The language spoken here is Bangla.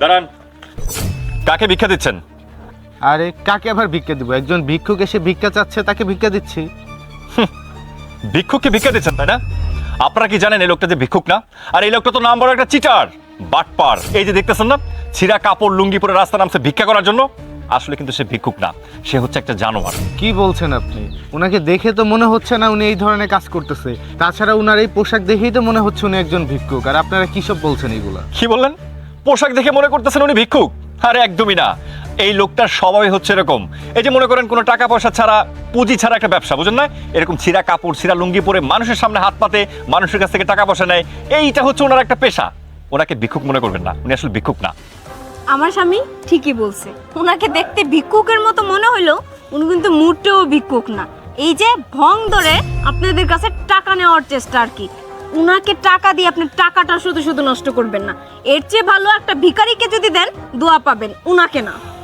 দাঁড়ান, কাকে ভিক্ষা দিচ্ছেন? আরে কাকে আবার ভিক্ষা দিব? একজন ভিক্ষুক এসে ভিক্ষা চাচ্ছে, তাকে ভিক্ষা দিচ্ছি। ভিক্ষুককে ভিক্ষা দিচ্ছেন তাই না? আপনারা কি জানেন এই লোকটা যে ভিক্ষুক না? আর এই লোকটা তো নাম বড় একটা চিটার, বাটপার। এই যে দেখতেছেন না, ছিঁড়া কাপড় লুঙ্গি পরে রাস্তা নামছে ভিক্ষা করার জন্য। আসলে কিন্তু সে ভিক্ষুক না, সে হচ্ছে একটা জানোয়ার। কি বলছেন আপনি? ওনাকে দেখে তো মনে হচ্ছে না উনি এই ধরনের কাজ করতেছে। তাছাড়া উনার এই পোশাক দেখেই তো মনে হচ্ছে উনি একজন ভিক্ষুক। আর আপনারা কি সব বলছেন এগুলা? কি বললেন? পোশাক দেখে মনে করতেছেন উনি ভিক্ষুক? আরে একদমই না। এই লোকটার স্বভাবই হচ্ছে এরকম। এই যে মনে করেন কোনো টাকা পয়সা ছাড়া, পুঁজি ছাড়া একটা ব্যবসা, বুঝেন না? এরকম ছিঁড়া কাপড়, ছিঁড়া লুঙ্গি পরে মানুষের সামনে হাত পাতে, মানুষের কাছ থেকে টাকা পয়সা নেয়। এইটা হচ্ছে ওনার একটা পেশা। ওনাকে ভিক্ষুক মনে করবেন না, উনি আসলে ভিক্ষুক না। আমার স্বামী ঠিকই বলছে, ওনাকে দেখতে ভিক্ষুকের মতো মনে হলো, উনি কিন্তু মোটেও ভিক্ষুক না। এই যে ভং ধরে আপনাদের কাছে টাকা নেওয়ার চেষ্টা আর কি। উনাকে টাকা দিয়ে আপনি টাকাটা শুধু শুধু নষ্ট করবেন না। এর চেয়ে ভালো একটা ভিখারিকে যদি দেন, দোয়া পাবেন, উনাকে না।